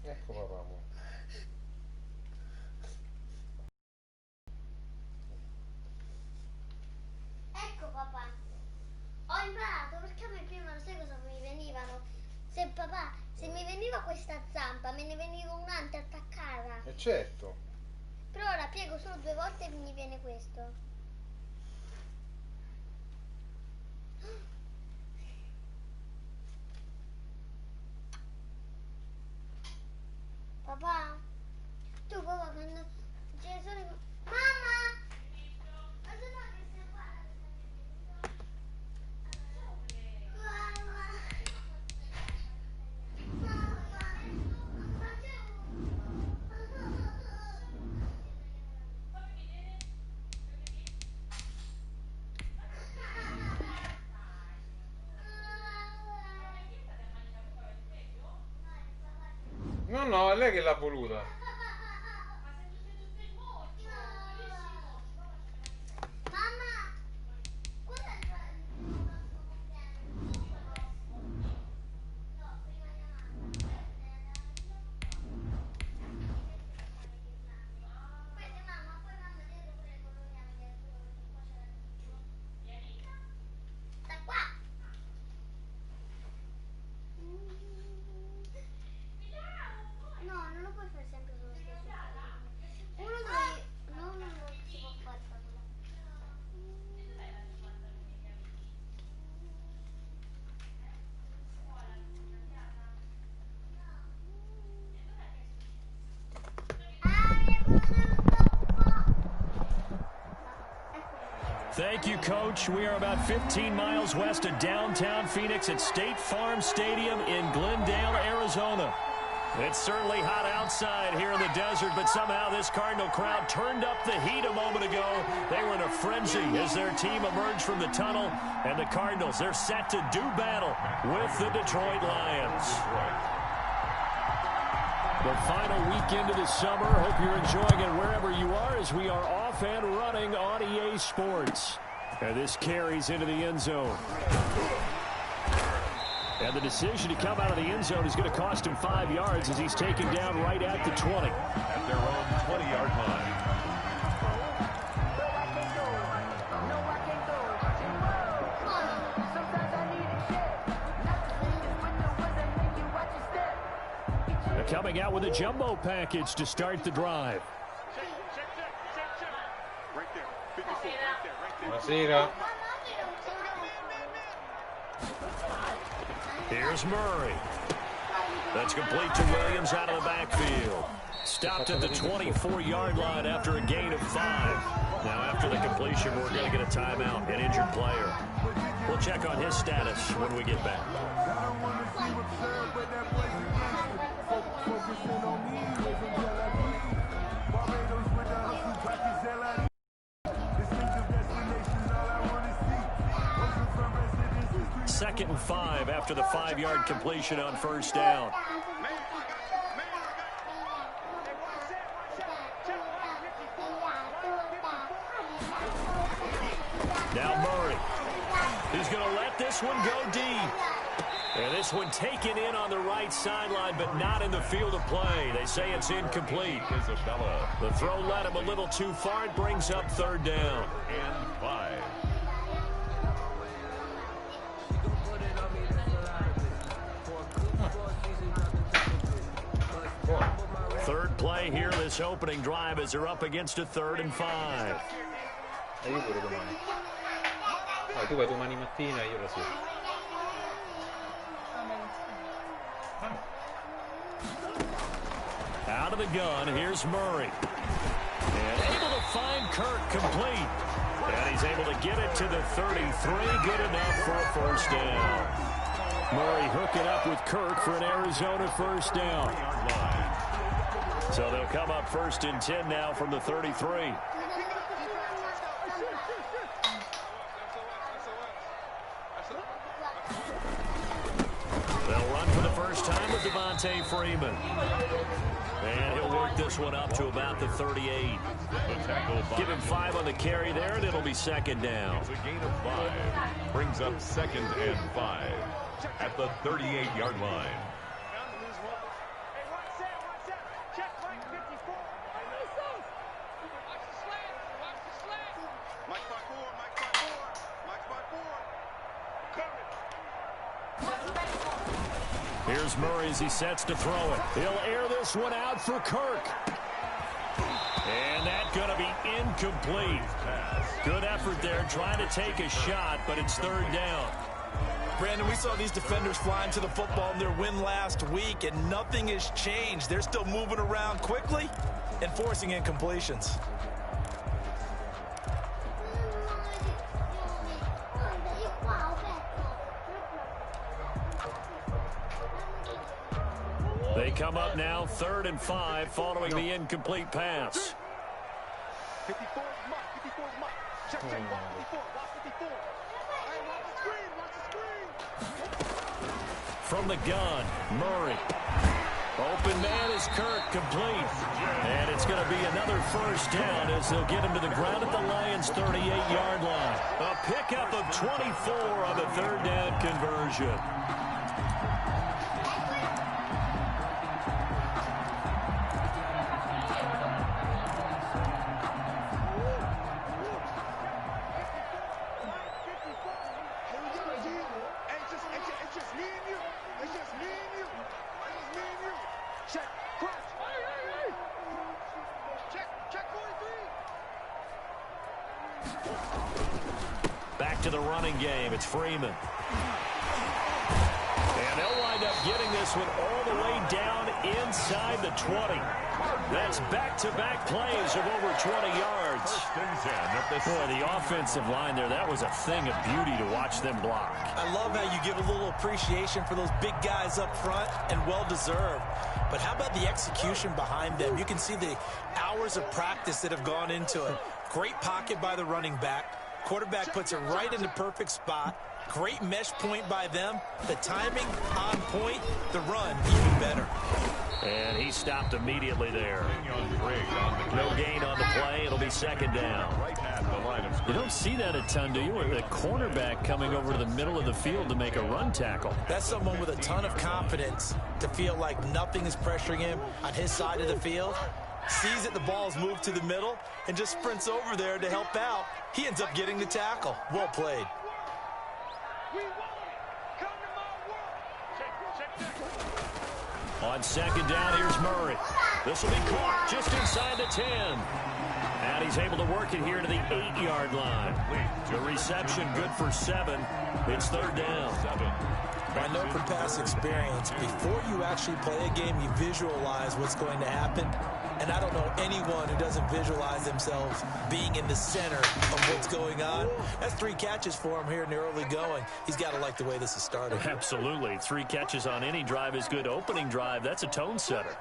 Ecco papà. Ecco papà, ho imparato perché a me prima, sai cosa mi venivano? Se mi veniva questa zampa me ne veniva un'altra attaccata. Certo. Però ora piego solo 2 volte e mi viene questo. Papà, tu papà quando ce ne sono... Mamma! Ma se no che se No, no, è lei che l'ha voluta. Thank you, Coach. We are about 15 miles west of downtown Phoenix at State Farm Stadium in Glendale, Arizona. It's certainly hot outside here in the desert, but somehow this Cardinal crowd turned up the heat a moment ago. They were in a frenzy as their team emerged from the tunnel, and the Cardinals, they're set to do battle with the Detroit Lions. The final weekend of the summer. Hope you're enjoying it wherever you are as we are off and running on EA Sports. And this carries into the end zone. And the decision to come out of the end zone is going to cost him 5 yards as he's taken down right at the 20. At their own 20-yard line. Coming out with a jumbo package to start the drive. Buonasera. Here's Murray. That's complete to Williams out of the backfield. Stopped at the 24-yard line after a gain of 5. Now after the completion, we're going to get a timeout, an injured player. We'll check on his status when we get back. Second and 5 after the 5-yard completion on first down. Now Murray. He's going to let this one go deep. And this one taken in on the right sideline, but not in the field of play. They say it's incomplete. Isabella. The throw led him a little too far. It brings up third down. And 5. Third play here this opening drive as they're up against a 3rd and 5. Io pure domani. Tu vai domani mattina, io la sera. Out of the gun, here's Murray. And able to find Kirk complete. And he's able to get it to the 33. Good enough for a first down. Murray hooking up with Kirk for an Arizona first down. So they'll come up 1st and 10 now from the 33. They'll run for the first time with Devontae Freeman. And he'll work this one up to about the 38. Give him 5 on the carry there, and it'll be 2nd down. It's a gain of 5. Brings up 2nd and 5. at the 38-yard line. Here's Murray as he sets to throw it. He'll air this one out for Kirk. And that's going to be incomplete. Good effort there trying to take a shot, but it's third down. Brandon, we saw these defenders flying to the football in their win last week, and nothing has changed. They're still moving around quickly and forcing incompletions. They come up now 3rd and 5 following the incomplete pass. 54 mark, 54 mark. Check, watch 54, watch 54. Hey, watch the screen, watch the screen. From the gun, Murray. Open man is Kirk, complete. And it's going to be another first down as they'll get him to the ground at the Lions' 38-yard line. A pickup of 24 on the third down conversion. Back to the running game. It's Freeman. And they'll wind up getting this one all the way down inside the 20. That's back-to-back plays of over 20 yards. Boy, the offensive line there, that was a thing of beauty to watch them block. I love how you give a little appreciation for those big guys up front, and well-deserved. But how about the execution behind them? You can see the hours of practice that have gone into it. Great pocket by the running back. Quarterback puts it right in the perfect spot. Great mesh point by them. The timing on point. The run even better. And he stopped immediately there. No gain on the play. It'll be second down. You don't see that a ton, do you? With a cornerback coming over to the middle of the field to make a run tackle. That's someone with a ton of confidence to feel like nothing is pressuring him on his side of the field. Sees that the ball's moved to the middle and just sprints over there to help out. He ends up getting the tackle. Well played. On second down, here's Murray. This will be caught just inside the 10. And he's able to work it here to the 8-yard line. The reception good for 7. It's third down. I know from past experience, before you actually play a game, you visualize what's going to happen. And I don't know anyone who doesn't visualize themselves being in the center of what's going on. That's 3 catches for him here in the early going. He's got to like the way this is starting. Absolutely. 3 catches on any drive is good. Opening drive, that's a tone setter.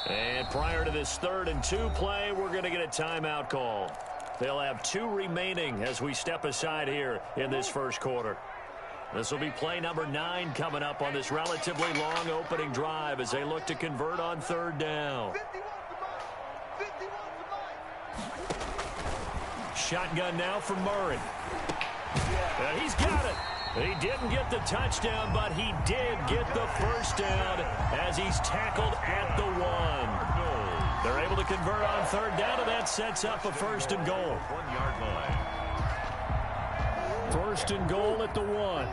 And prior to this 3rd and 2 play, we're going to get a timeout call. They'll have 2 remaining as we step aside here in this first quarter. This will be play number 9 coming up on this relatively long opening drive as they look to convert on 3rd down. Shotgun now from Murray. And he's got it. He didn't get the touchdown, but he did get the first down as he's tackled at the 1. They're able to convert on 3rd down, and that sets up a 1st and goal. 1-yard line. 1st and goal at the 1.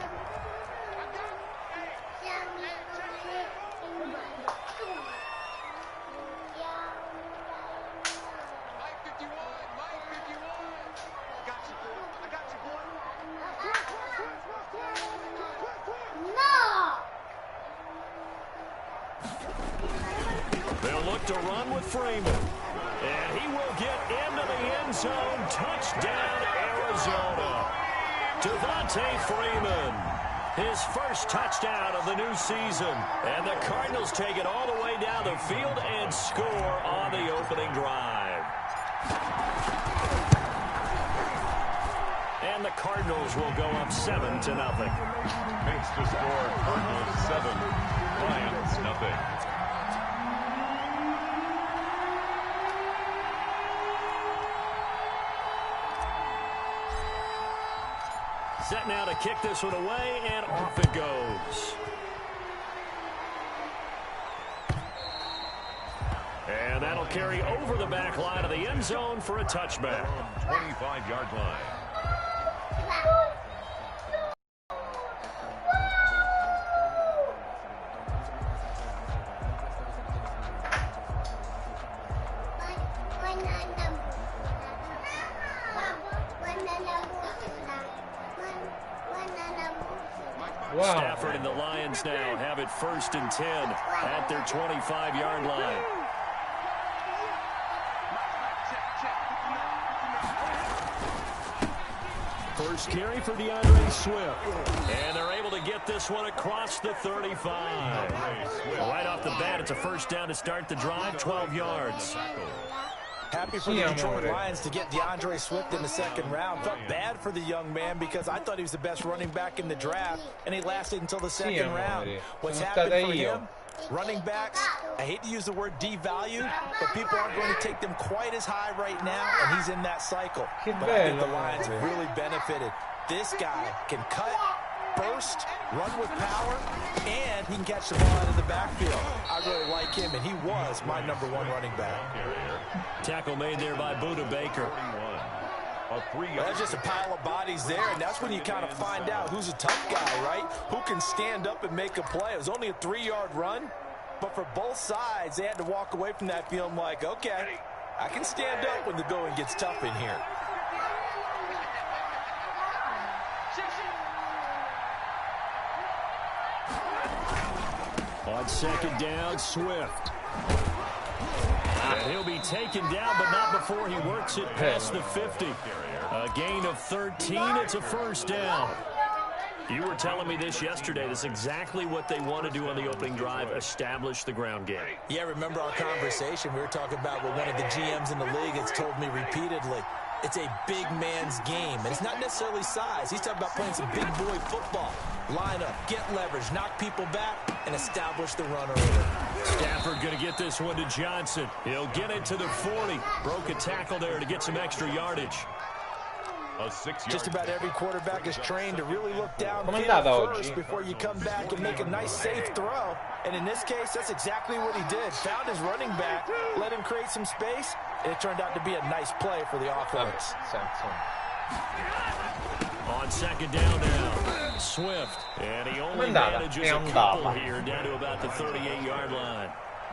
They'll look to run with Freeman. And he will get into the end zone. Touchdown, Arizona. Devontae Freeman, his first touchdown of the new season. And the Cardinals take it all the way down the field and score on the opening drive. And the Cardinals will go up 7-0. Makes the score Cardinals 7, Lions nothing. Set now to kick this one away, and off it goes. And that'll carry over the back line of the end zone for a touchback. 25-yard line. Wow. Stafford and the Lions now have it 1st and 10 at their 25-yard line. First carry for DeAndre Swift. And they're able to get this one across the 35. Right off the bat, it's a first down to start the drive, 12 yards. Happy for the Detroit Lions to get DeAndre Swift in the 2nd round. Felt bad for the young man because I thought he was the best running back in the draft, and he lasted until the 2nd round. What's happened for him? Running backs, I hate to use the word devalued, but people aren't going to take them quite as high right now, and he's in that cycle. But I think the Lions have really benefited. This guy can cut, burst, run with power, and he can catch the ball out of the backfield. I really like him, and he was my #1 running back. Tackle made there by Buda Baker. Well, that's just a pile of bodies there, and that's when you kind of find out who's a tough guy, right? Who can stand up and make a play. It was only a 3-yard run, but for both sides, they had to walk away from that feeling like, okay, I can stand up when the going gets tough in here. On 2nd down, Swift. And he'll be taken down, but not before he works it past the 50. A gain of 13. It's a first down. You were telling me this yesterday. That's exactly what they want to do on the opening drive, establish the ground game. Yeah, remember our conversation. We were talking about what one of the GMs in the league has told me repeatedly. It's a big man's game, and it's not necessarily size. He's talking about playing some big boy football. Line up, get leverage, knock people back, and establish the run early. Stafford going to get this one to Johnson. He'll get it to the 40. Broke a tackle there to get some extra yardage. Just about every quarterback is trained to really look down first before you come back and make a nice, safe throw. And in this case, that's exactly what he did. Found his running back, let him create some space, and it turned out to be a nice play for the offense. On 2nd down now, Swift. And he only manages a couple here down to about the 38-yard line.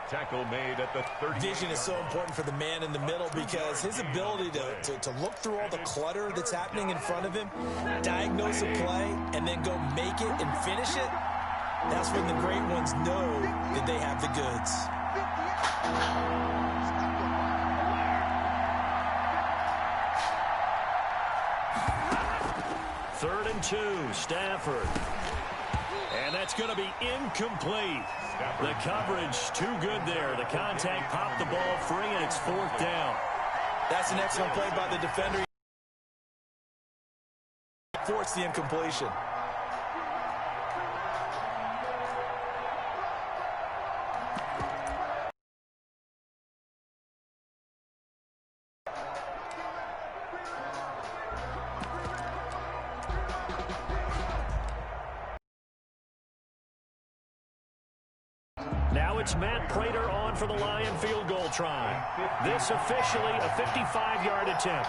Tackle made at the 30. Vision is so important for the man in the middle because his ability to look through all the clutter that's happening in front of him, diagnose a play, and then go make it and finish it, that's when the great ones know that they have the goods. 3rd and 2, Stafford. And that's going to be incomplete. The coverage too good there. The contact popped the ball free, and it's 4th down. That's an excellent play by the defender. Forced the incompletion. Now it's Matt Prater on for the Lion field goal try. This officially a 55-yard attempt.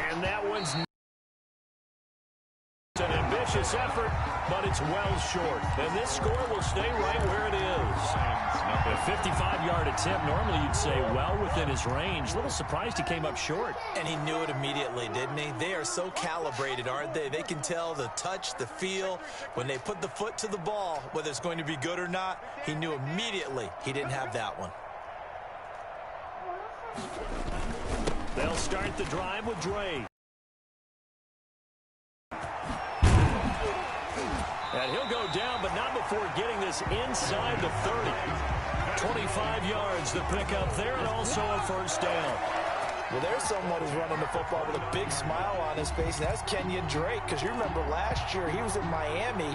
And that one's an ambitious effort, but it's well short. And this score will stay right where it is. A 55-yard attempt, normally you'd say well within his range. A little surprised he came up short. And he knew it immediately, didn't he? They are so calibrated, aren't they? They can tell the touch, the feel. When they put the foot to the ball, whether it's going to be good or not, he knew immediately he didn't have that one. They'll start the drive with Dre. And he'll go down, but not before getting this inside the 30. 25 yards to pick up there, and also a first down. Well, there's someone who's running the football with a big smile on his face, and that's Kenyon Drake, because you remember last year he was in Miami,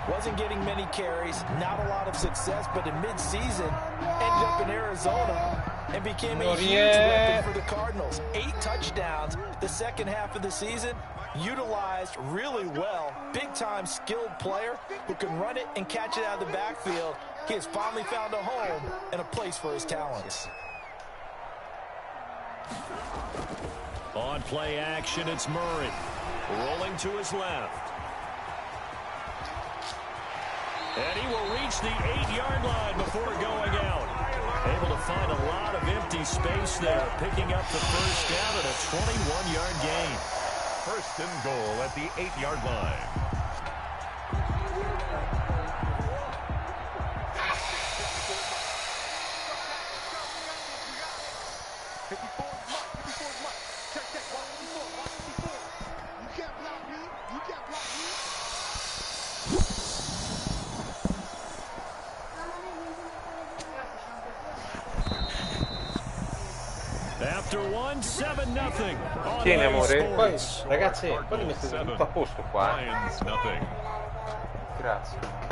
Wasn't getting many carries, not a lot of success, but in mid-season, ended up in Arizona and became a huge weapon for the Cardinals. 8 touchdowns the second half of the season, utilized really well. Big-time skilled player who can run it and catch it out of the backfield. He has finally found a home and a place for his talents. On play action, it's Murray. Rolling to his left. And he will reach the 8-yard line before going out. Able to find a lot of empty space there, picking up the first down at a 21-yard gain. First and goal at the 8-yard line. After one, 7-0. Tieni amore, poi ragazzi, poi li mettete tutto a posto qua. Lions nothing. Grazie.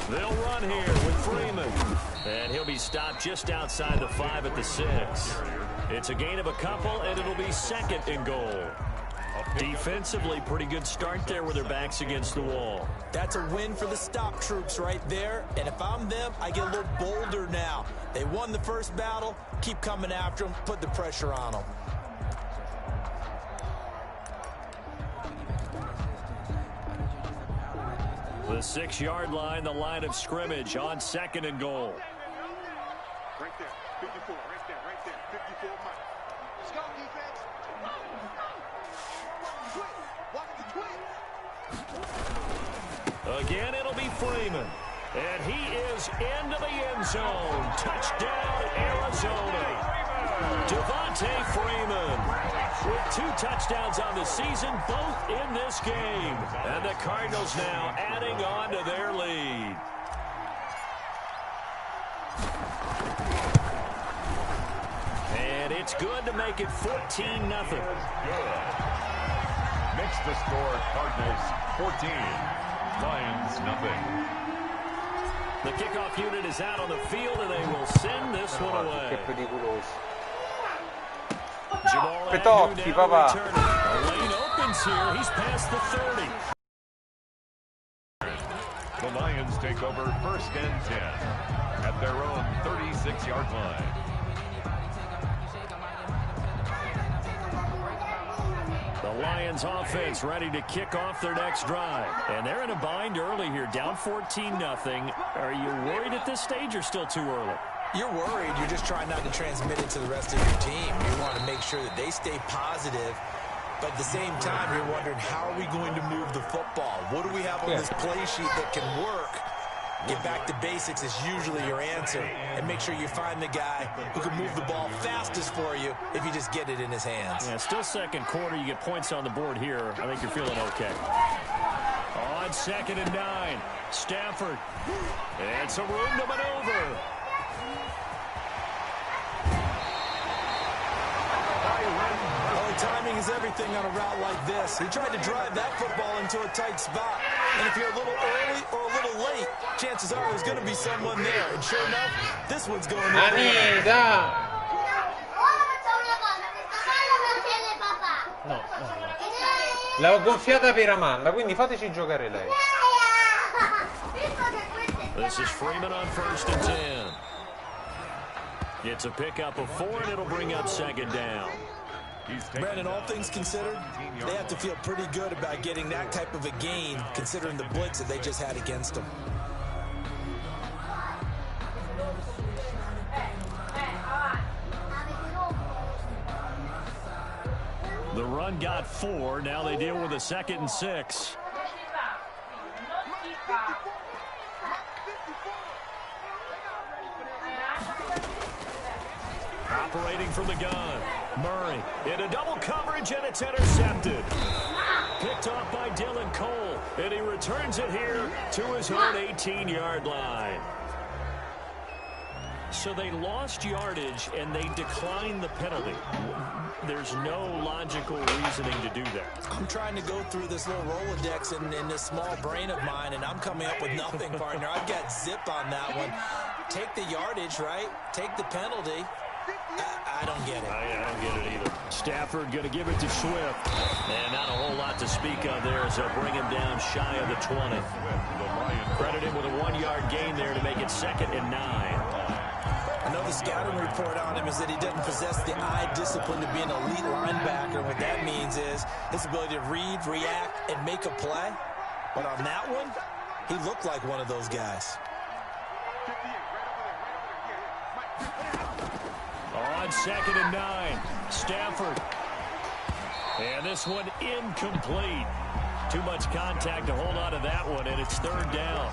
They'll run here with Freeman. And he'll be stopped just outside the 5 at the 6. It's a gain of a couple, and it'll be second and goal. Defensively, pretty good start there with their backs against the wall. That's a win for the stop troops right there. And if I'm them, I get a little bolder now. They won the first battle. Keep coming after them. Put the pressure on them. The 6-yard line, the line of scrimmage on second and goal. Right there, 54, right there, 54 Mike. Let's go, defense. Twin, watch the twin. Again, it'll be Freeman. And he is into the end zone. Touchdown, Arizona. Devontae Freeman with 2 touchdowns on the season, both in this game. And the Cardinals now adding on to their lead. And it's good to make it 14-0. Makes the score Cardinals 14, Lions nothing. The kickoff unit is out on the field, and they will send this one away. Che pericoloso. Jamal Petocchi, Agnew papà. now returning. The lane opens here. He's past the 30. The Lions take over first and 10 at their own 36-yard line. The Lions offense ready to kick off their next drive. And they're in a bind early here, down 14-0. Are you worried at this stage or still too early? You're worried. You're just trying not to transmit it to the rest of your team. You want to make sure that they stay positive. But at the same time, you're wondering, how are we going to move the football? What do we have on this play sheet that can work? Get back to basics is usually your answer. And make sure you find the guy who can move the ball fastest for you if you just get it in his hands. Yeah, still second quarter. You get points on the board here. I think you're feeling okay. On 2nd and 9, Stafford. It's a room to maneuver. Timing is everything on a route like this. He tried to drive that football into a tight spot. And if you're a little early or a little late, chances are there's going to be someone there. And sure enough, this one's going to Anita! No. L'ho gonfiata per Amanda, quindi fateci giocare lei. This is Freeman on 1st and 10. It's a pickup of 4, and it'll bring up 2nd down. Brandon, all things considered, they have to feel pretty good about getting that type of a gain, considering the blitz that they just had against them. The run got 4. Now they deal with a 2nd and 6. looking from the gun. Murray into double coverage, and it's intercepted. Picked off by Dylan Cole, and he returns it here to his own 18-yard line. So they lost yardage, and they declined the penalty. There's no logical reasoning to do that. I'm trying to go through this little Rolodex in this small brain of mine, and I'm coming up with nothing, partner. I've got zip on that one. Take the yardage, right? Take the penalty. I don't get it. I don't get it either. Stafford going to give it to Swift. And not a whole lot to speak of there as they'll bring him down shy of the 20. Credit him with a 1-yard gain there to make it 2nd and 9. I know the scouting report on him is that he doesn't possess the eye discipline to be an elite linebacker. What that means is his ability to read, react, and make a play. But on that one, he looked like one of those guys. On 2nd and 9, Stafford. And this one incomplete. Too much contact to hold on to that one, and it's 3rd down.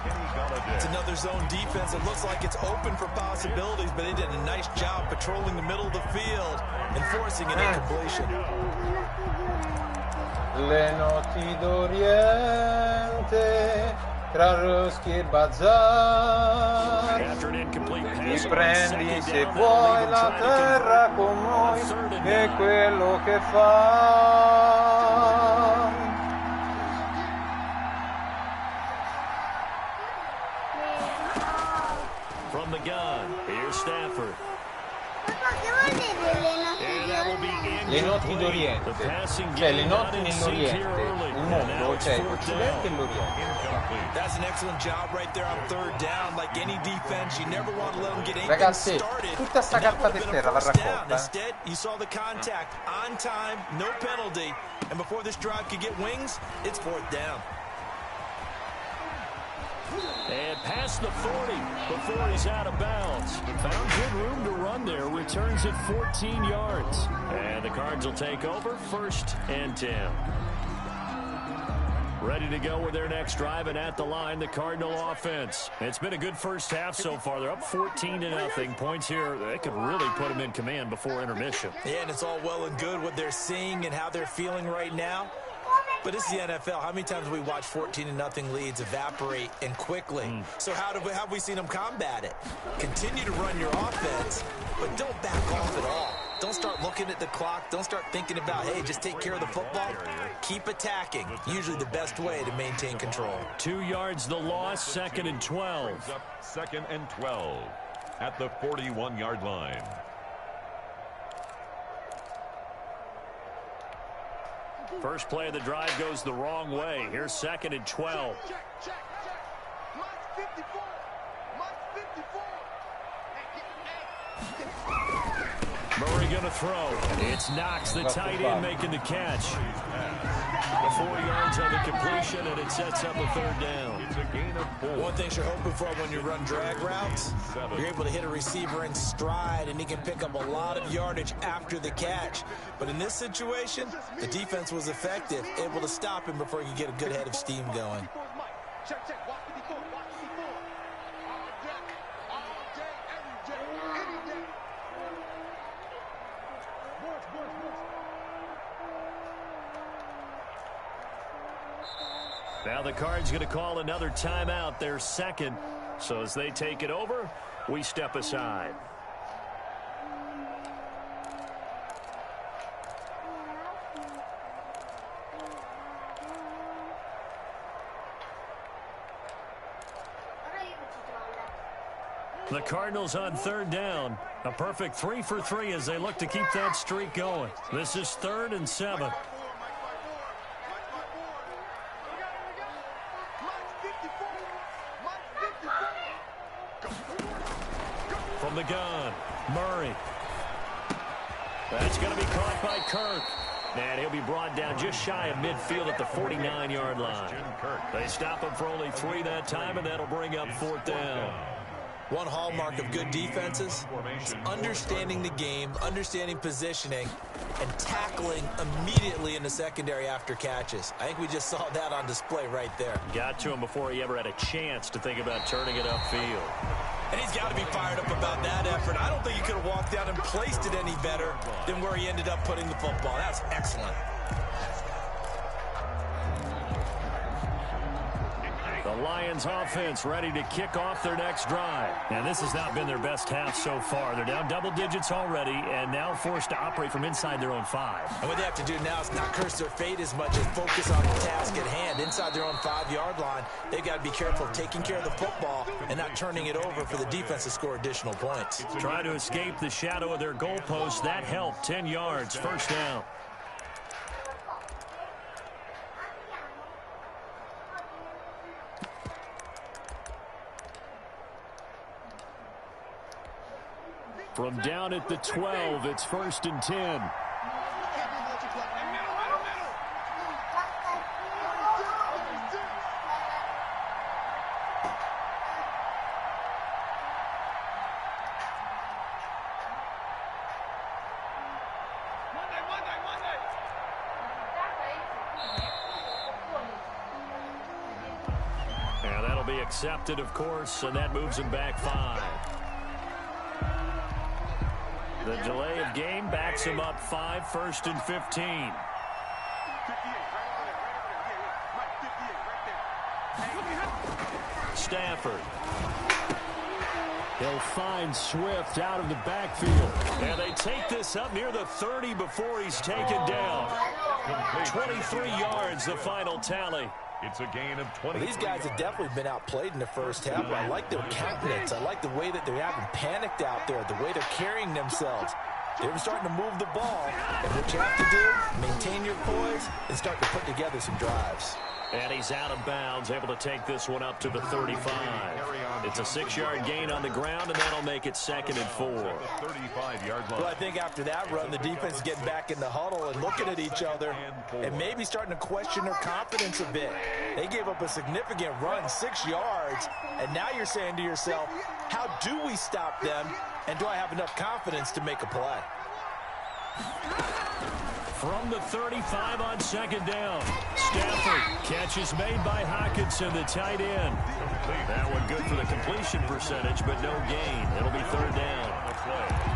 It's another zone defense. It looks like it's open for possibilities, but they did a nice job patrolling the middle of the field and forcing an incompletion. Le notti d'Oriente, tra Ruschi e Bazar. After an incomplete pass, Mi prendi se vuoi la terra con noi, è quello che fa. From the gun, here's Stafford. Le notti d'Oriente, cioè le notti nell'Oriente, il mondo, cioè l'Occidente e l'Oriente. That's an excellent job right there on 3rd down. Like any defense, you never want to let them get anything Ragazzi, started. tutta sta carta per terra va raccolta. Instead, you saw the contact on time, no penalty, and before this drive could get wings, it's 4th down. And past the 40 before he's out of bounds. Found good room to run there. Returns at 14 yards. And the Cards will take over 1st and 10. Ready to go with their next drive, and at the line, the Cardinal offense. It's been a good first half so far. They're up 14-0. Points here, they could really put them in command before intermission. Yeah, and it's all well and good what they're seeing and how they're feeling right now. But it's the NFL. How many times have we watched 14-0 leads evaporate and quickly? So how have we seen them combat it? Continue to run your offense, but don't back off at all. Don't start looking at the clock. Don't start thinking about, hey, just take care of the football. Keep attacking. Usually the best way to maintain control. 2 yards the loss, 2nd and 12. 2nd and 12 at the 41-yard line. First play of the drive goes the wrong way. Here's 2nd and 12. Check. Mike's 54. Mike's 54. Murray going to throw. It's Knox, the tight end, making the catch. The 4 yards on the completion, and it sets up a 3rd down. It's a gain of 4. One thing you're hoping for when you run drag routes, you're able to hit a receiver in stride, and he can pick up a lot of yardage after the catch. But in this situation, the defense was effective, able to stop him before he could get a good head of steam going. Check. Watch 54. Watch 54. All day, every day, any day. Now the Cards going to call another timeout, their 2nd. So as they take it over, we step aside. The Cardinals on 3rd down. A perfect 3 for 3 as they look to keep that streak going. This is 3rd and 7. From the gun, Murray. That's going to be caught by Kirk. And he'll be brought down just shy of midfield at the 49-yard line. They stop him for only 3 that time, and that'll bring up 4th down. One hallmark of good defenses is understanding the game, understanding positioning, and tackling immediately in the secondary after catches. I think we just saw that on display right there. Got to him before he ever had a chance to think about turning it upfield. And he's got to be fired up about that effort. I don't think he could have walked down and placed it any better than where he ended up putting the football. That's excellent. The Lions offense ready to kick off their next drive. And this has not been their best half so far. They're down double digits already and now forced to operate from inside their own 5. And what they have to do now is not curse their fate as much as focus on the task at hand. Inside their own 5-yard line, they've got to be careful of taking care of the football and not turning it over for the defense to score additional points. Try to escape the shadow of their goalpost. That helped. 10 yards, first down. From down at the 12, it's 1st and 10. And that'll be accepted, of course, and that moves him back 5. The delay of game backs him up 5, 1st and 15. Stafford. He'll find Swift out of the backfield. And they take this up near the 30 before he's taken down. 23 yards, the final tally. It's a gain of 20. Well, these guys have definitely been outplayed in the first half. I like their countenance. I like the way that they haven't panicked out there, the way they're carrying themselves. They're starting to move the ball. And what you have to do, maintain your poise and start to put together some drives. And he's out of bounds, able to take this one up to the 35. It's a 6-yard gain on the ground, and that'll make it 2nd and 4. 35-yard line. Well, I think after that run, the defense is getting back in the huddle and looking at each other and maybe starting to question their confidence a bit. They gave up a significant run, 6 yards, and now you're saying to yourself, how do we stop them, and do I have enough confidence to make a play? From the 35 on 2nd down. Stafford, catch is made by Hockenson, the tight end. That one good for the completion percentage, but no gain. It'll be 3rd down.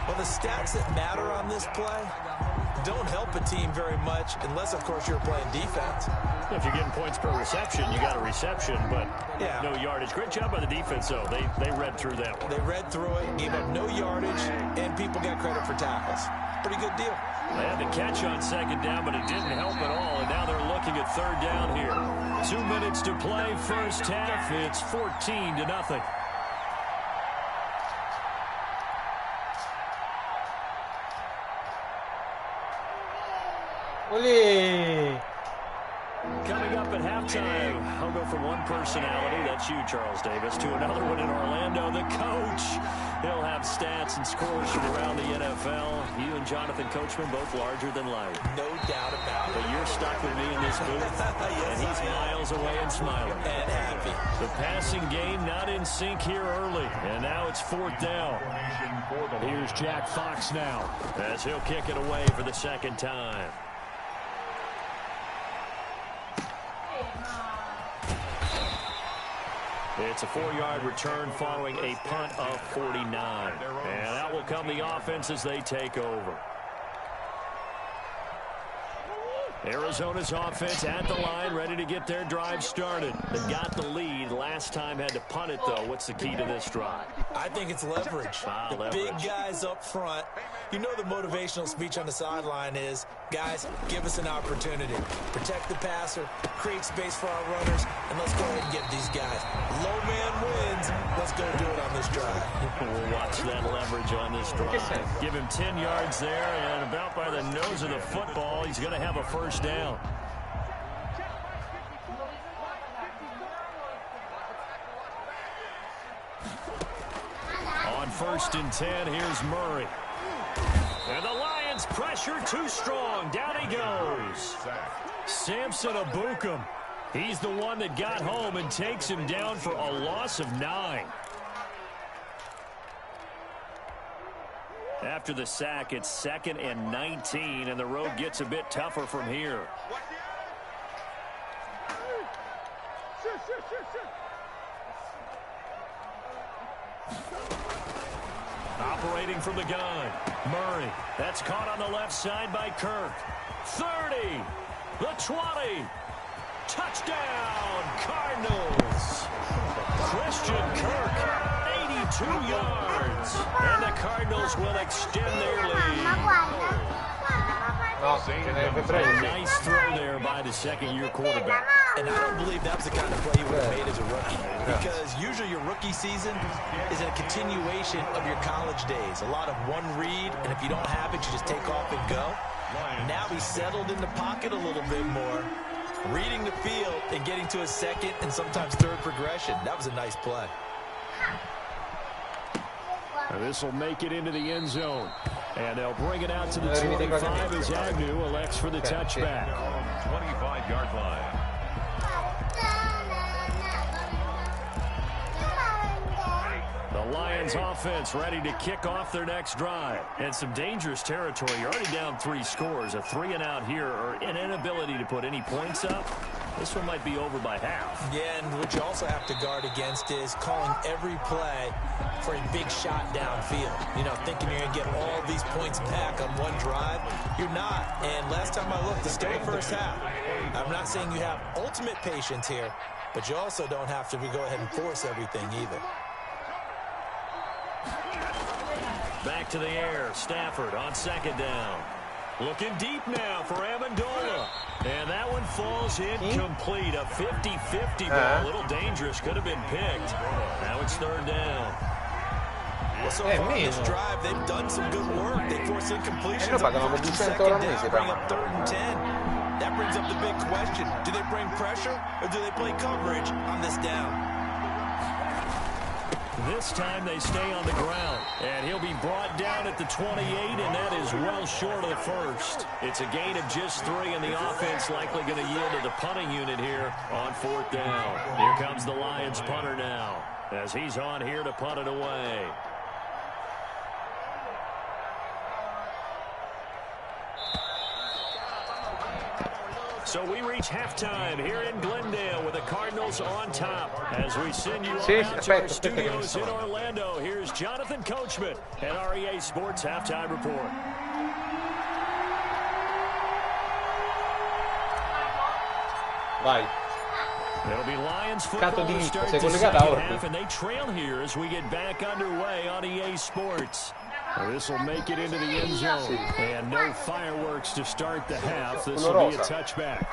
Well, the stats that matter on this play don't help a team very much unless, of course, you're playing defense. If you're getting points per reception, you got a reception, but no yardage. Great job by the defense, though. They read through that one. They read through it, gave up no yardage, and people got credit for tackles. Pretty good deal. They had the catch on 2nd down, but it didn't help at all, and now they're looking at 3rd down here. 2 minutes to play, first half. It's 14-0. Olé! Coming up at halftime, I'll go from one personality, that's you, Charles Davis, to another one in Orlando, the coach. He'll have stats and scores from around the NFL. You and Jonathan Coachman, both larger than life. No doubt about it. But you're stuck with me in this booth, Yes, and he's miles away and smiling. And happy. The passing game not in sync here early, and now it's 4th down. Here's Jack Fox now, as he'll kick it away for the 2nd time. It's a 4-yard return following a punt of 49. And out will come the offense as they take over. Arizona's offense at the line, ready to get their drive started. They got the lead. Last time had to punt it, though. What's the key to this drive? I think it's leverage. The big guys up front. You know the motivational speech on the sideline is, guys, give us an opportunity. Protect the passer, create space for our runners, and let's go ahead and get these guys. Low man wins. Let's go do it on this drive. We'll watch that leverage on this drive. Give him 10 yards there, and about by the nose of the football, he's going to have a first down. On 1st and 10, here's Murray. And the Lions pressure too strong. Down he goes. Samson Abukum. He's the one that got home and takes him down for a loss of 9. After the sack, it's 2nd and 19, and the road gets a bit tougher from here. Operating from the gun. Murray. That's caught on the left side by Kirk. 30. The 20. Touchdown, Cardinals. Christian Kirk, 82 yards. And the Cardinals will extend their lead. No, ce ne deve prendere. Nice throw there by the second-year quarterback. And I don't believe that was the kind of play you would have made as a rookie. Because usually your rookie season is a continuation of your college days. A lot of one read, and if you don't have it, you just take off and go. Now he's settled in the pocket a little bit more, reading the field and getting to a second and sometimes third progression. That was a nice play. This will make it into the end zone. And they'll bring it out to the 25 as Agnew elects for the touchback. 25-yard line. The Lions offense ready to kick off their next drive. And some dangerous territory. You're already down 3 scores. A 3-and-out here, or an inability to put any points up. This one might be over by half. Yeah, and what you also have to guard against is calling every play for a big shot downfield. You know, thinking you're going to get all these points back on one drive. You're not. And last time I looked, it's still the first half. I'm not saying you have ultimate patience here, but you also don't have to go ahead and force everything either. Back to the air. Stafford on second down. Looking deep now for Amendola. And that one falls incomplete. A 50-50 ball. A little dangerous. Could have been picked. Now it's third down. Well, so far on this drive, they've done some good work. They force incompletions on first and second down, bring up 3rd and 10. That brings up the big question. Do they bring pressure or do they play coverage on this down? This time they stay on the ground, and he'll be brought down at the 28, and that is well short of the first. It's a gain of just 3, and the offense likely going to yield to the punting unit here on 4th down. Here comes the Lions punter now, as he's on here to punt it away. So we reach halftime here in Glendale with the Cardinals on top. As we send you on out to our studios in Orlando, here's Jonathan Coachman at REA Sports Halftime Report. Vai. It'll be Lions football to start the second half, and they trail here as we get back underway on EA Sports. This will make it into the end zone. And no fireworks to start the half. This will be a touchback.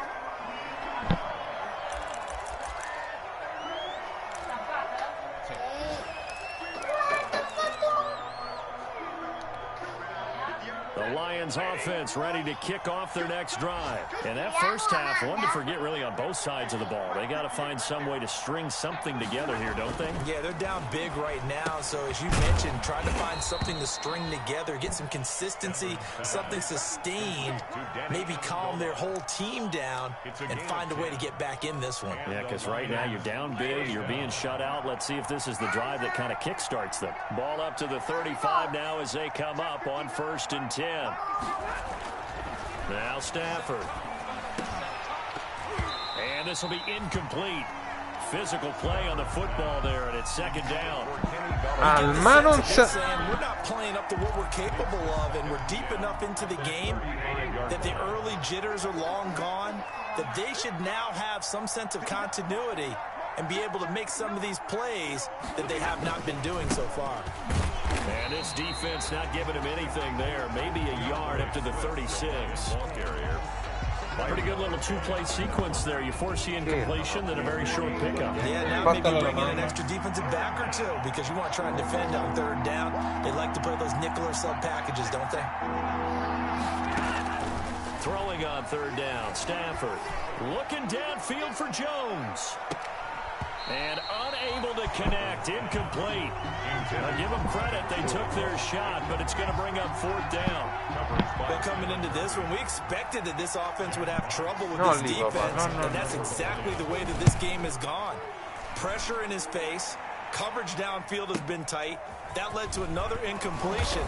The Lions offense ready to kick off their next drive. And that first half, one to forget really on both sides of the ball. They got to find some way to string something together here, don't they? Yeah, they're down big right now. So as you mentioned, trying to find something to string together, get some consistency, something sustained, maybe calm their whole team down and find a way to get back in this one. Yeah, because right now you're down big, you're being shut out. Let's see if this is the drive that kind of kickstarts them. Ball up to the 35 now as they come up on 1st and 10. Now Stafford. And this will be incomplete. Physical play on the football there, and it's 2nd down. Ma non we're not playing up to what we're capable of, and we're deep enough into the game that the early jitters are long gone, that they should now have some sense of continuity and be able to make some of these plays that they have not been doing so far. And this defense not giving him anything there. Maybe a yard up to the 36. Pretty good little 2-play sequence there. You force the incompletion, then a very short pickup. Yeah, now maybe bring in an extra defensive back or two because you want to try and defend on 3rd down. They like to play those nickel or sub packages, don't they? Throwing on 3rd down, Stafford looking downfield for Jones. And unable to connect, incomplete. I'll give them credit, they took their shot, but it's going to bring up 4th down. But coming into this one, we expected that this offense would have trouble with this defense, and that's exactly the way that this game has gone. Pressure in his face, coverage downfield has been tight. That led to another incompletion.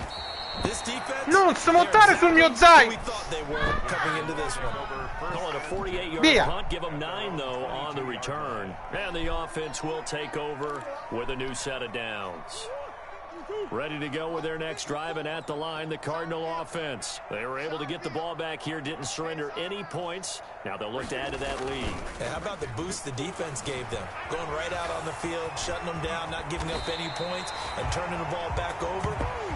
This defense, non smontare sul mio zaino. We thought they were coming into this one. Call it a 48-yard punt. Give them 9, though, on the return. And the offense will take over with a new set of downs. Ready to go with their next drive, and at the line, the Cardinal offense. They were able to get the ball back here, didn't surrender any points. Now they'll look to add to that lead. Hey, how about the boost the defense gave them? Going right out on the field, shutting them down, not giving up any points, and turning the ball back over.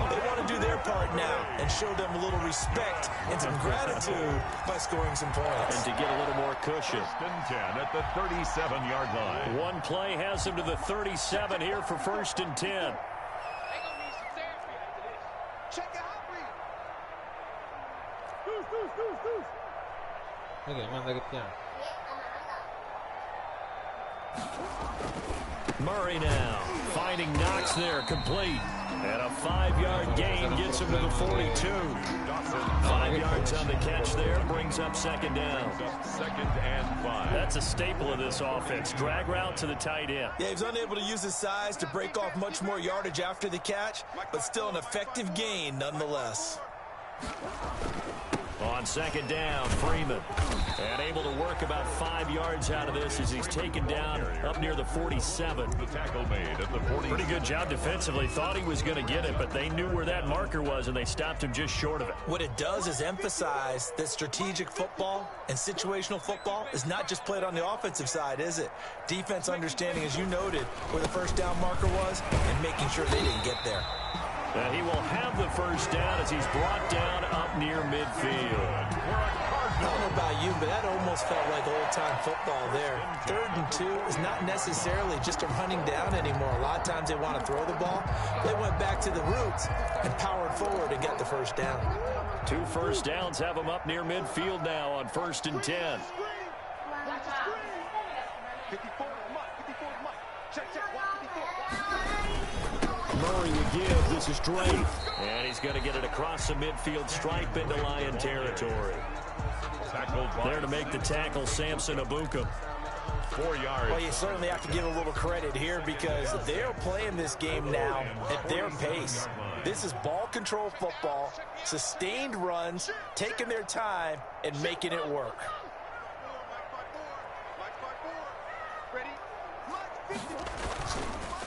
They want to do their part now and show them a little respect and some gratitude by scoring some points. And to get a little more cushion. 1st and 10 at the 37-yard line. One play has them to the 37 here for 1st and 10. Ok, manda che piano. Murray now finding Knox there, complete. And a 5-yard gain gets him to the 42. 5 yards on the catch there, brings up 2nd down. 2nd and 5. That's a staple of this offense. Drag route to the tight end. Yeah, he was unable to use his size to break off much more yardage after the catch, but still an effective gain nonetheless. On 2nd down, Freeman. And able to work about 5 yards out of this as he's taken down up near the 47. The tackle made at the 40. Pretty good job defensively. Thought he was going to get it, but they knew where that marker was, and they stopped him just short of it. What it does is emphasize that strategic football and situational football is not just played on the offensive side, is it? Defense understanding, as you noted, where the 1st down marker was and making sure they didn't get there. And he will have the 1st down as he's brought down up near midfield. I don't know about you, but that almost felt like old-time football there. 3rd and 2 is not necessarily just a running down anymore. A lot of times they want to throw the ball. They went back to the roots and powered forward and got the 1st down. 2 1st downs have him up near midfield now on 1st and 10. 54 Mike. Check. Murray will give. This is Drake. And he's going to get it across the midfield stripe into Lion territory. There to make the tackle, Samson Abuka. 4 yards. Well, you certainly have to give a little credit here because they're playing this game now at their pace. This is ball control football, sustained runs, taking their time, and making it work.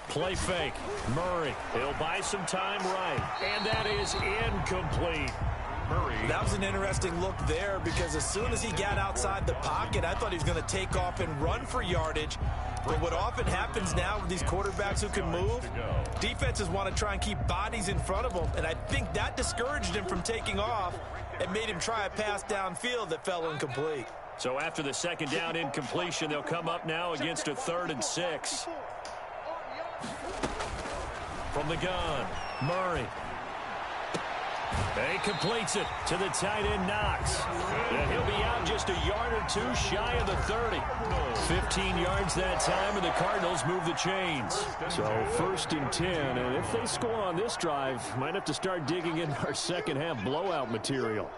Play fake. Murray. He'll buy some time right. And that is incomplete. Murray. That was an interesting look there because as soon as he got outside the pocket, I thought he was going to take off and run for yardage. But what often happens now with these quarterbacks who can move, defenses want to try and keep bodies in front of them. And I think that discouraged him from taking off and made him try a pass downfield that fell incomplete. So after the 2nd down incompletion, they'll come up now against a 3rd and 6. From the gun, Murray. He completes it to the tight end, Knox. And he'll be out just a yard or 2 shy of the 30. 15 yards that time, and the Cardinals move the chains. So 1st and 10, and if they score on this drive, might have to start digging in our second half blowout material.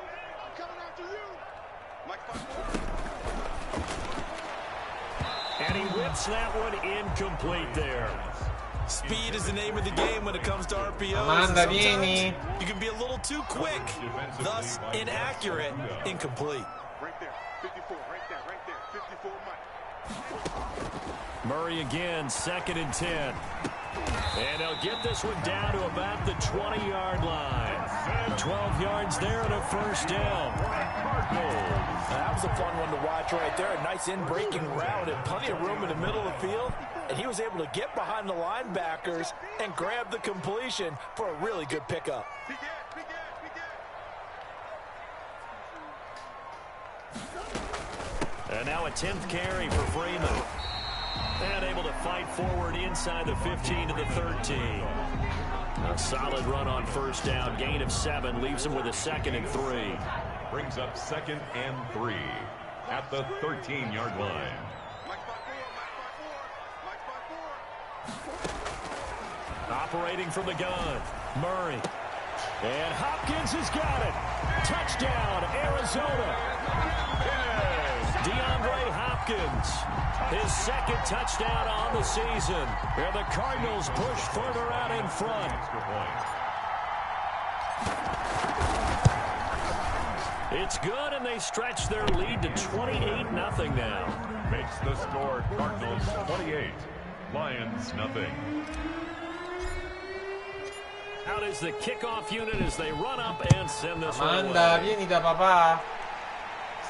And he whips that one incomplete there. Speed is the name of the game when it comes to RPOs. Amanda, vieni. You can be a little too quick, thus inaccurate, incomplete. Right there, 54, right there, 54 Mike. Murray again, 2nd and 10. And they'll get this one down to about the 20-yard line. 12 yards there and a 1st down. That was a fun one to watch right there. A nice in-breaking route and plenty of room in the middle of the field. And he was able to get behind the linebackers and grab the completion for a really good pickup. And now a 10th carry for Freeman. And able to fight forward inside the 15 to the 13. A solid run on 1st down. Gain of 7 leaves him with a 2nd and 3. Brings up 2nd and 3 at the 13-yard line. Operating from the gun, Murray. And Hopkins has got it. Touchdown, Arizona. DeAndre Hopkins, his 2nd touchdown on the season. And the Cardinals push further out in front. It's good, and they stretch their lead to 28-0 now. Makes the score Cardinals 28, Lions nothing. Out is the kickoff unit as they run up and send this one Amanda, away. vieni da papà.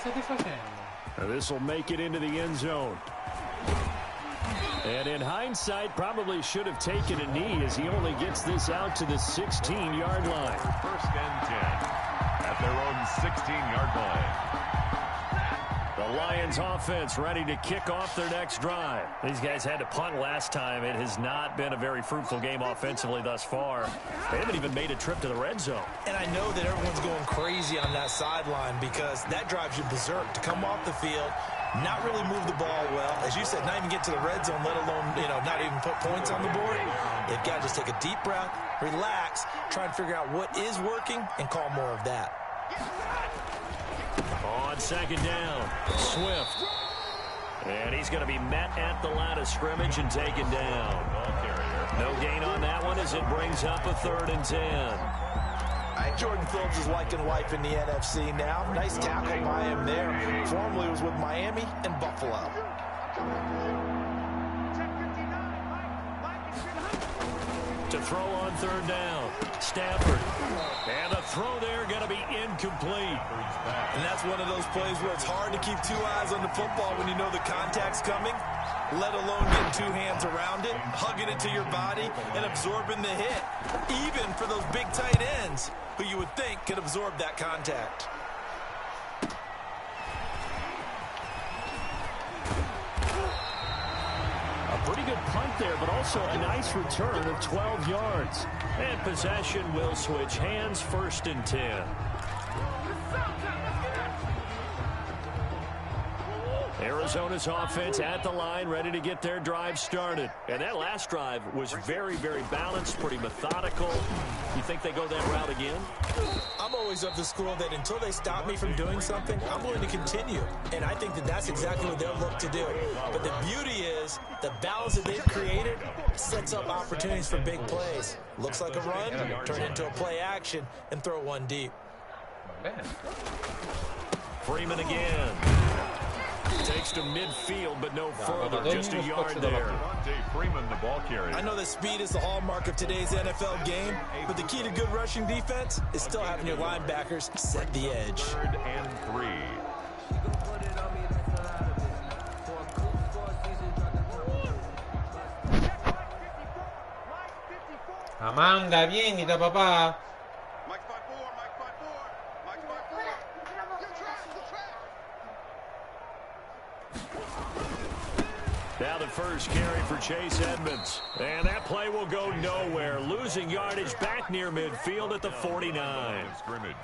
Che state facendo? This will make it into the end zone. And in hindsight, probably should have taken a knee as he only gets this out to the 16-yard line. First and 10 at their own 16-yard line. The Lions offense ready to kick off their next drive. These guys had to punt last time. It has not been a very fruitful game offensively thus far. They haven't even made a trip to the red zone. And I know that everyone's going crazy on that sideline because that drives you berserk to come off the field, not really move the ball well. As you said, not even get to the red zone, let alone, not even put points on the board. They've got to just take a deep breath, relax, try and figure out what is working, and call more of that. On second down, Swift. And he's going to be met at the line of scrimmage and taken down. No gain on that one as it brings up a 3rd and 10. Jordan Phillips is liking life in the NFC now. Nice tackle by him there. Formerly was with Miami and Buffalo. To throw on 3rd down, Stafford. And the throw there going to be incomplete. And that's one of those plays where it's hard to keep 2 eyes on the football when you know the contact's coming, let alone getting 2 hands around it, hugging it to your body, and absorbing the hit. Even for those big tight ends who you would think could absorb that contact. A pretty good punt there, but also a nice return of 12 yards. And possession will switch hands, 1st and 10. Arizona's offense at the line, ready to get their drive started. And that last drive was very, very balanced, pretty methodical. You think they go that route again? I'm always of the school that until they stop me from doing something, I'm willing to continue. And I think that that's exactly what they'll look to do. But the beauty is the balance that they've created sets up opportunities for big plays. Looks like a run, turn into a play action, and throw one deep. Freeman again. Takes to midfield, but no further. Just a yard there. Freeman, the ball carrier. I know that speed is the hallmark of today's NFL game, but the key to good rushing defense is still having your linebackers set the edge. 3rd and 3. Amanda, vieni da papà. Now the first carry for Chase Edmonds. And that play will go nowhere. Losing yardage back near midfield at the 49.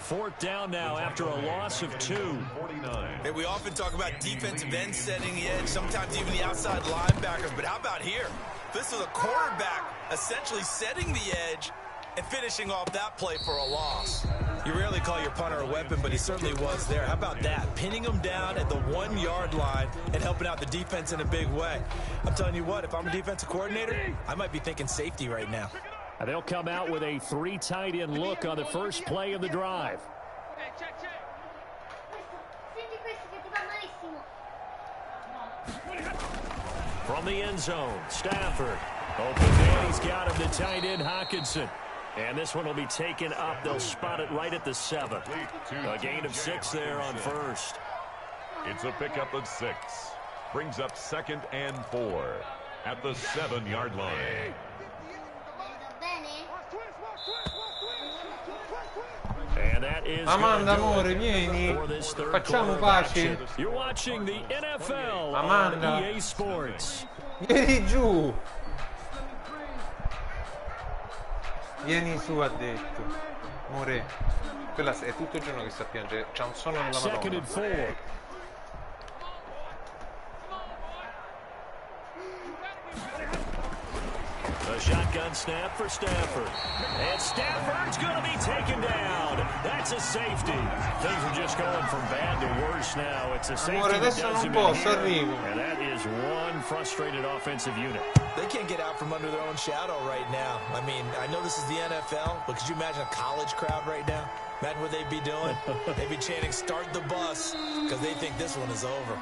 4th down now after a loss of 2. Hey, we often talk about defensive ends setting the edge, sometimes even the outside linebackers. But how about here? This is a quarterback essentially setting the edge and finishing off that play for a loss. You rarely call your punter a weapon, but he certainly was there. How about that? Pinning him down at the 1-yard line and helping out the defense in a big way. I'm telling you what, if I'm a defensive coordinator, I might be thinking safety right now. And they'll come out with a 3 tight end look on the first play of the drive. From the end zone, Stafford. Open man, he's got him to tight end Hockenson. And this one will be taken up. They'll spot it right at the 7. A gain of 6 there on first. It's a pickup of 6. Brings up 2nd and 4 at the 7-yard line. And that is Amanda, amore, vieni. Facciamo pace. You're watching the NFL Amanda. on EA Sports. Vieni giù. Vieni su, ha detto. Amore, quella è tutto il giorno che sta a piangere. C'ha un sonno nella 2nd and 4. A shotgun snap for Stafford. And Stafford's going to be taken down. That's a safety. Things are just going from bad to worse now. It's a safety that doesn't mean. And that is one frustrated offensive unit. They can't get out from under their own shadow right now. I mean, I know this is the NFL, but could you imagine a college crowd right now? Imagine what they'd be doing. They'd be chanting, "Start the bus," because they think this one is over.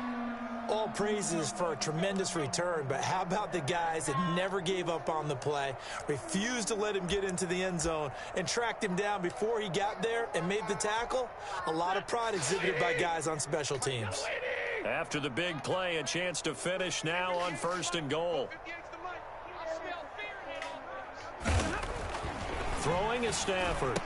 All praises for a tremendous return, but how about the guys that never gave up on the play, refused to let him get into the end zone, and tracked him down before he got there and made the tackle? A lot of pride exhibited by guys on special teams. After the big play, a chance to finish now on 1st and goal. Throwing is Stafford.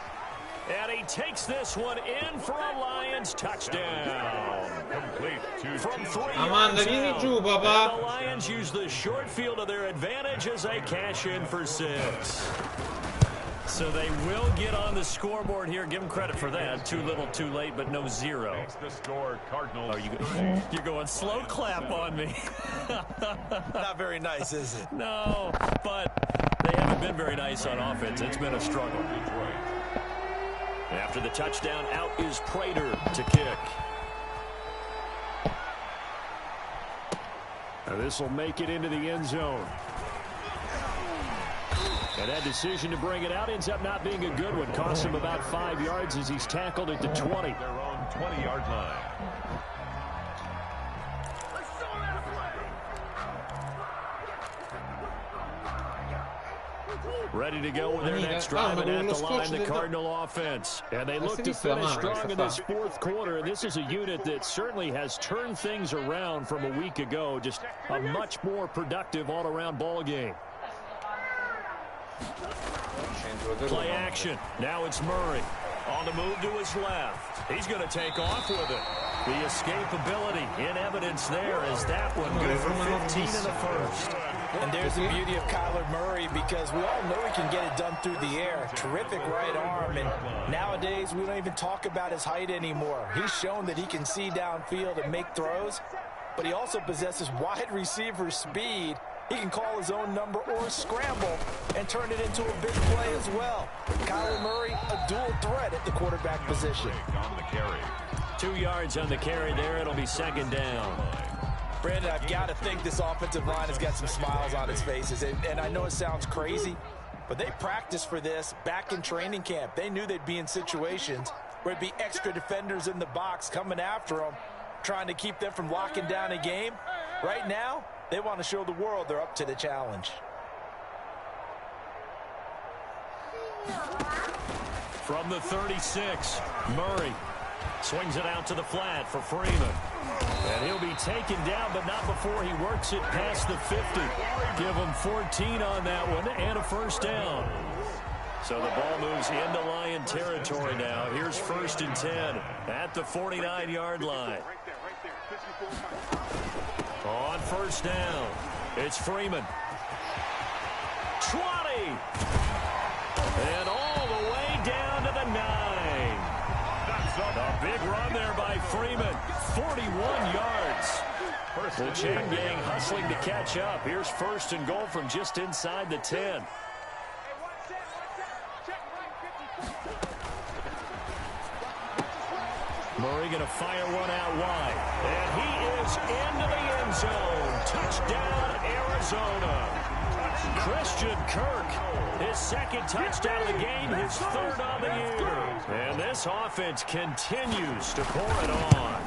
And he takes this one in for a Lions touchdown. Complete to From 3 Amanda, yards vieni out. giù, And papà. the Lions use the short field to their advantage as they cash in for 6. So they will get on the scoreboard here. Give them credit for that. Too little, too late, but no 0. makes the score Cardinals. Oh, you're going slow clap on me. Not very nice, is it? No, but they haven't been very nice on offense. It's been a struggle. After the touchdown, out is Prater to kick. Now this will make it into the end zone. And that decision to bring it out ends up not being a good one. Costs him about 5 yards as he's tackled at the 20. Their own 20-yard line. Ready to go with their next drive, and at the line, the Cardinal offense. And they look to finish strong in this 4th quarter. And this is a unit that certainly has turned things around from a week ago. Just a much more productive all-around ball game. Play action. Now it's Murray. On the move to his left. He's going to take off with it. The escapability in evidence there as that one good for 15 in the 1st. And there's the beauty of Kyler Murray, because we all know he can get it done through the air. Terrific right arm, and nowadays we don't even talk about his height anymore. He's shown that he can see downfield and make throws, but he also possesses wide receiver speed. He can call his own number or scramble and turn it into a big play as well. Kyler Murray, a dual threat at the quarterback position. On the carry. 2 yards on the carry there. It'll be 2nd down. Brandon, I've got to think this offensive line has got some smiles on its faces. And I know it sounds crazy, but they practiced for this back in training camp. They knew they'd be in situations where it'd be extra defenders in the box coming after them, trying to keep them from locking down a game. Right now, they want to show the world they're up to the challenge. From the 36, Murray swings it out to the flat for Freeman. And he'll be taken down, but not before he works it past the 50. Give him 14 on that one and a 1st down. So the ball moves into Lion territory now. Here's 1st and 10 at the 49-yard line. On 1st down, it's Freeman. 20! And all the way down to the 9. A big run there by Freeman. 41 yards. The chain gang hustling to catch up. Here's 1st and goal from just inside the 10. Murray going to fire one out wide. And he is into the end zone. Touchdown, Arizona. Christian Kirk, his 2nd touchdown of the game, his 3rd on the year. And this offense continues to pour it on.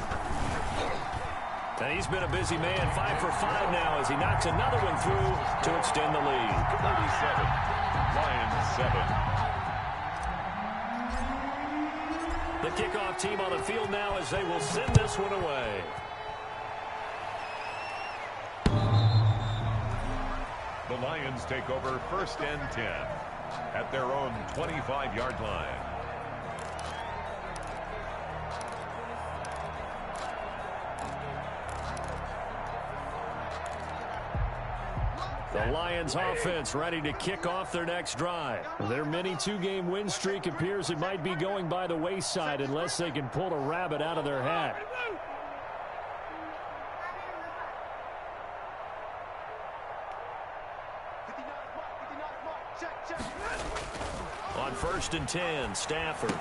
And he's been a busy man, 5 for 5 now as he knocks another one through to extend the lead. 37, Lions 7. The kickoff team on the field now as they will send this one away. The Lions take over 1st and 10 at their own 25-yard line. The Lions offense ready to kick off their next drive. Their mini 2-game win streak appears it might be going by the wayside unless they can pull a rabbit out of their hat. On 1st and 10, Stafford.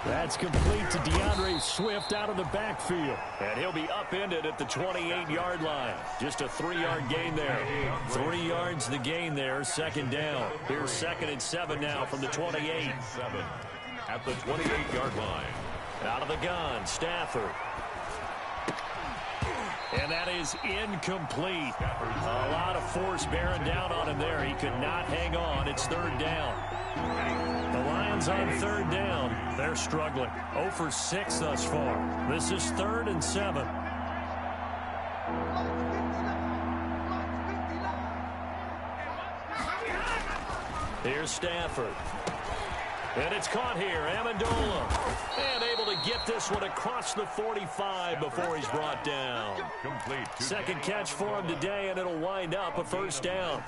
That's complete to DeAndre Swift out of the backfield. And he'll be upended at the 28-yard line. Just a 3-yard gain there. 3 yards the gain there, 2nd down. Here's 2nd and 7 now from the 28. 7 at the 28-yard line. Out of the gun, Stafford. And that is incomplete. A lot of force bearing down on him there. He could not hang on. It's third down. The Lions on third down. They're struggling. 0 for 6 thus far. This is 3rd and 7. Here's Stafford. And it's caught here. Amendola. And able to get this one across the 45 before he's brought down. Second catch for him today, and it'll wind up a first down.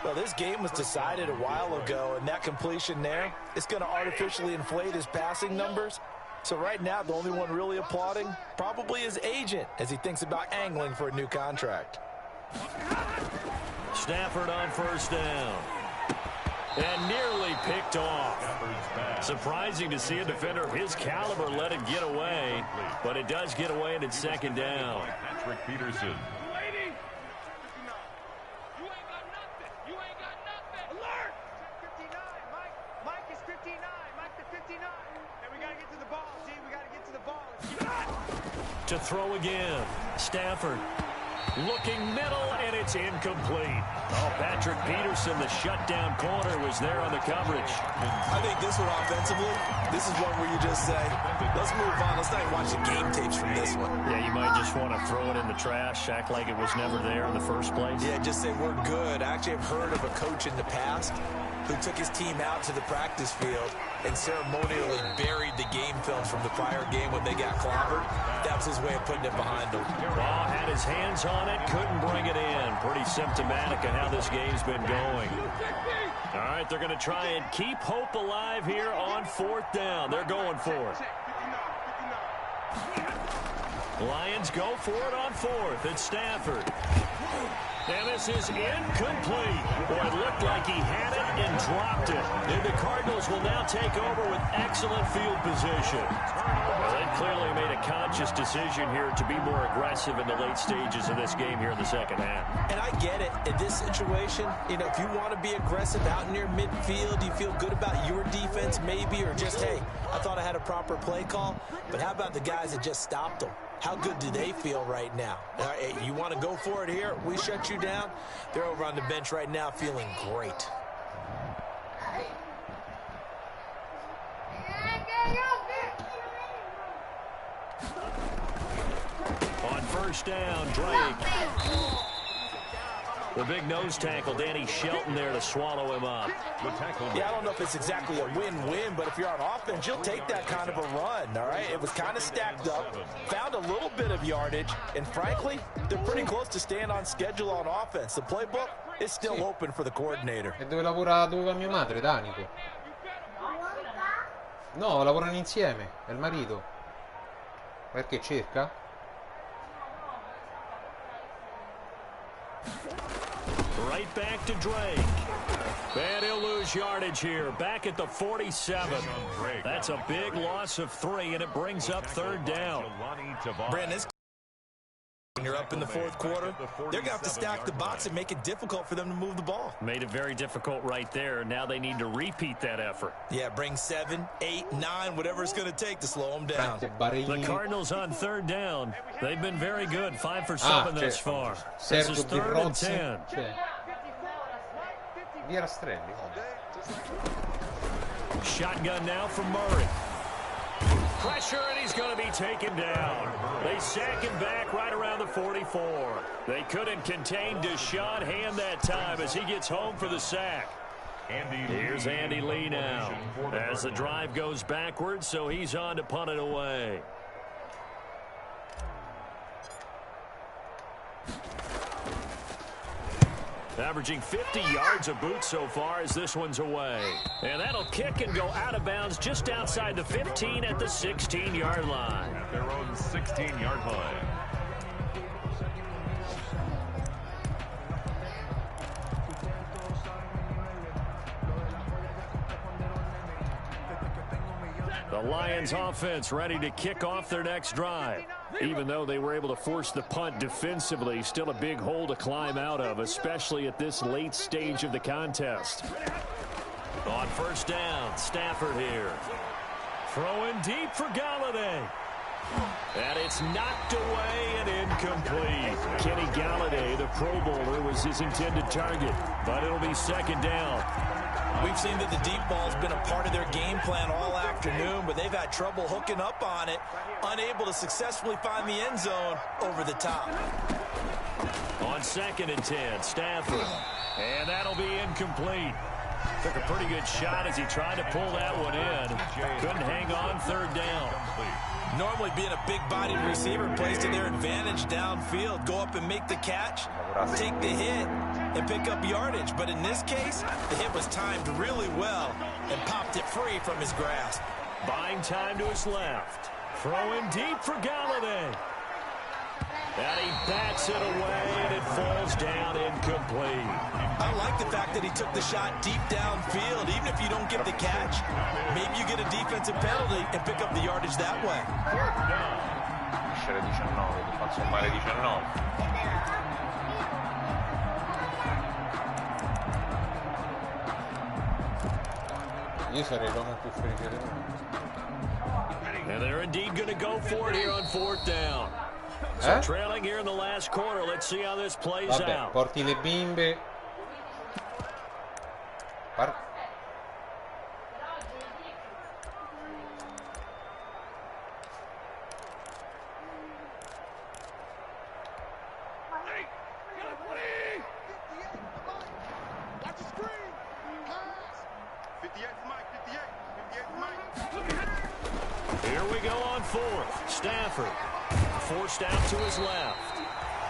Well, this game was decided a while ago, and that completion there is going to artificially inflate his passing numbers. So right now, the only one really applauding probably his agent as he thinks about angling for a new contract. Stafford on first down. And nearly picked off. Surprising to see a defender of his caliber let it get away, but it does get away and it's second down. Patrick Peterson. You ain't got nothing. You ain't got nothing. Alert! 59. Mike is 59. Mike the 59. And we got to get to the ball, G. We got to get to the ball. To throw again. Stafford. Looking middle, and it's incomplete. Oh, Patrick Peterson, the shutdown corner, was there on the coverage. I think this one offensively, this is one where you just say, let's move on. Let's not even watch the game tapes from this one. Yeah, you might just want to throw it in the trash, act like it was never there in the first place. Yeah, just say we're good. I actually have heard of a coach in the past who took his team out to the practice field and ceremonially buried the game film from the prior game when they got clobbered. That was his way of putting it behind him. Ball had his hands on it, couldn't bring it in. Pretty symptomatic of how this game's been going. All right, they're going to try and keep hope alive here on 4th down. They're going for it. Lions go for it on 4th. It's Stafford. And this is incomplete. Boy, it looked like he had it and dropped it. And the Cardinals will now take over with excellent field position. Well, they clearly made a conscious decision here to be more aggressive in the late stages of this game here in the second half. And I get it. In this situation, you know, if you want to be aggressive out near midfield, you feel good about your defense maybe, or just, hey, I thought I had a proper play call. But how about the guys that just stopped them? How good do they feel right now? Hey, you want to go for it here? We shut you down. They're over on the bench right now feeling great. On first down, Drake. The big nose tackle, Danny Shelton there to swallow him up. Yeah, I don't know if it's exactly a win-win, but if you're on offense, you'll take that kind of a run, all right? It was kind of stacked up, found a little bit of yardage, and frankly, they're pretty close to staying on schedule on offense. The playbook is still open for the coordinator. E dove lavora, dove va mia madre, Danico? No, lavorano insieme, è il marito. Perché cerca? Right back to Drake. And he'll lose yardage here. Back at the 47. That's a big loss of 3, and it brings up 3rd down. Brandon, when you're up in the 4th quarter, they're going to have to stack the box and make it difficult for them to move the ball. Made it very difficult right there. Now they need to repeat that effort. Yeah, bring 7, 8, 9, whatever it's going to take to slow them down. The Cardinals on 3rd down. They've been very good. 5 for 7 thus far. This is 3rd and 10. Via Rastrelli. Shotgun now from Murray. Pressure, and he's going to be taken down. They sack him back right around the 44. They couldn't contain Deshaun Hand that time as he gets home for the sack. Here's Andy Lee now as the drive goes backwards, so he's on to punt it away. Averaging 50 yards a boot so far as this one's away. And that'll kick and go out of bounds just outside the 15 at the 16-yard line. At their own 16-yard line. The Lions offense ready to kick off their next drive. Even though they were able to force the punt defensively, still a big hole to climb out of, especially at this late stage of the contest. On first down, Stafford here. Throwing deep for Galladay. And it's knocked away and incomplete. Kenny Galladay, the Pro Bowler, was his intended target, but it'll be second down. We've seen that the deep ball's been a part of their game plan all afternoon, but they've had trouble hooking up on it, unable to successfully find the end zone over the top. On 2nd and 10, Stafford. And that'll be incomplete. Took a pretty good shot as he tried to pull that one in. Couldn't hang on 3rd down. Normally being a big-bodied receiver plays to their advantage downfield. Go up and make the catch, take the hit, and pick up yardage. But in this case, the hit was timed really well and popped it free from his grasp. Buying time to his left. Throwing deep for Galladay. And he bats it away, and it falls down incomplete. I like the fact that he took the shot deep downfield. Even if you don't get the catch, maybe you get a defensive penalty and pick up the yardage that way. Finisce le 19, ti fa sommare 19. Io sarei l'uomo più felice del mondo. And they're indeed going to go for it here on 4th down. So trailing here in the last quarter. Let's see how this plays out. Porti le bimbe. Here we go on 4th. Stafford forced out to his left.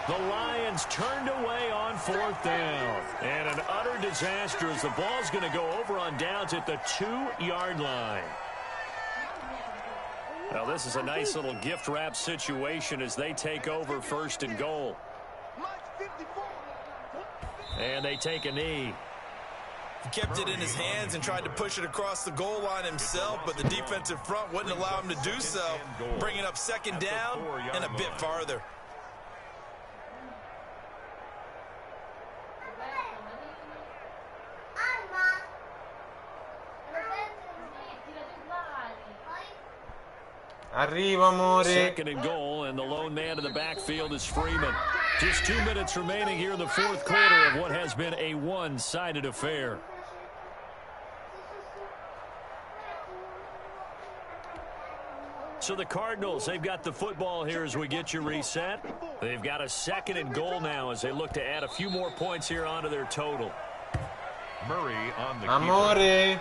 The Lions turned away on 4th down. And an utter disaster as the ball's going to go over on downs at the 2-yard line. Well, this is a nice little gift wrap situation as they take over 1st and goal. And they take a knee. He kept it in his hands and tried to push it across the goal line himself, but the defensive front wouldn't allow him to do so, bringing up 2nd down and a bit farther. Arriva, amore. 2nd and goal, and the lone man in the backfield is Freeman. Just 2 minutes remaining here in the 4th quarter of what has been a one-sided affair. So the Cardinals, they've got the football here as we get you reset. They've got a 2nd and goal now as they look to add a few more points here onto their total. Murray on the Amore.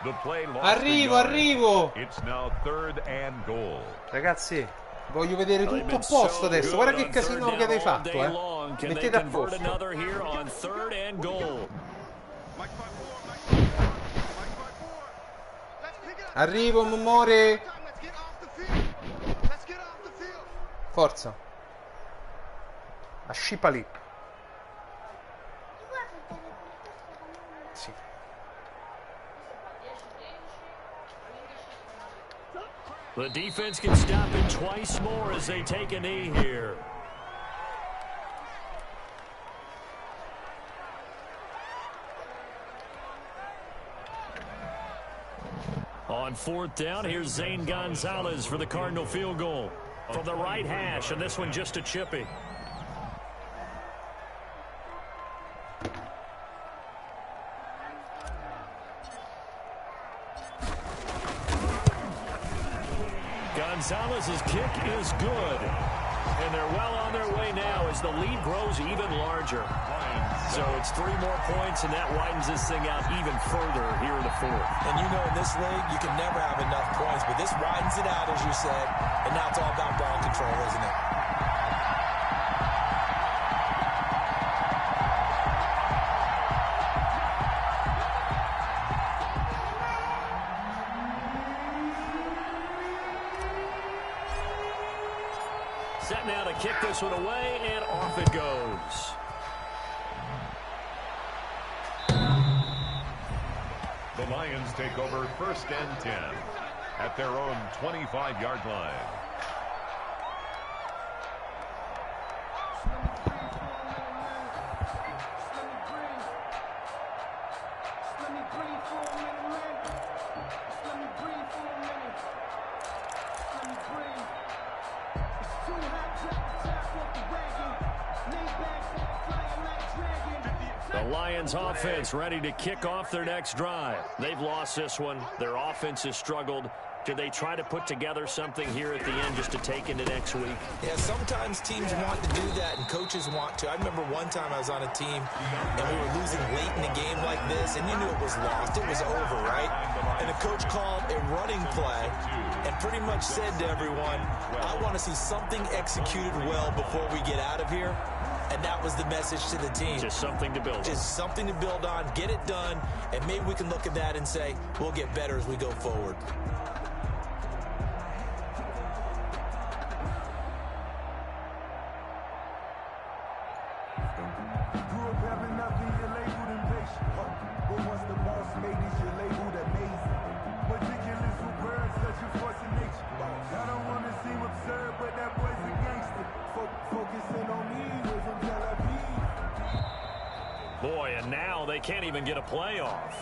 The play Arrivo. It's now 3rd and goal. Ragazzi, voglio vedere tutto a posto adesso. Guarda che casino che avete fatto, Mettete a posto. Arrivo, amore. Forza. A scipali. Sì. The defense can stop it twice more as they take a knee here. On 4th down, here's Zane Gonzalez for the Cardinal field goal. From the right hash, and this one just a chippy. Gonzalez's kick is good. And they're well on their way now as the lead grows even larger. So it's 3 more points, and that widens this thing out even further here in the 4th. And you know in this league, you can never have enough points, but this widens it out, as you said, and now it's all about ball control, isn't it? Set now to kick this one away, and off it goes. The Lions take over 1st and 10 at their own 25-yard line. The Lions offense ready to kick off their next drive. They've lost this one. Their offense has struggled. Do they try to put together something here at the end just to take into next week? Yeah, sometimes teams want to do that and coaches want to. I remember one time I was on a team and we were losing late in a game like this and you knew it was lost. It was over, right? And the coach called a running play and pretty much said to everyone, I want to see something executed well before we get out of here. And that was the message to the team. Just something to build on. Just something to build on, get it done, and maybe we can look at that and say, we'll get better as we go forward. Boy, and now they can't even get a playoff.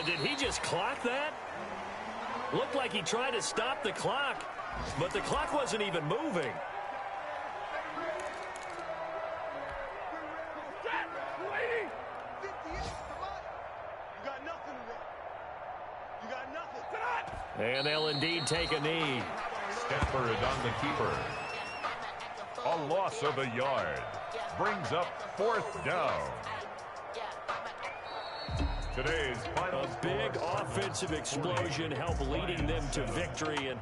Did he just clock that? Looked like he tried to stop the clock, but the clock wasn't even moving. And they'll indeed take a knee. Stafford on the keeper. A loss of a yard. Brings up 4th down. Today's final a big offensive explosion helped leading them to victory, and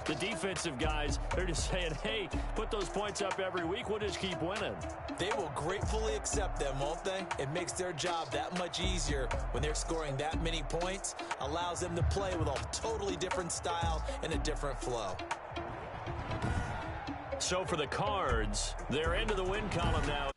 the defensive guys, they're just saying, hey, put those points up every week, we'll just keep winning. They will gratefully accept them, won't they? It makes their job that much easier when they're scoring that many points, allows them to play with a totally different style and a different flow. So for the Cards, they're into the win column now.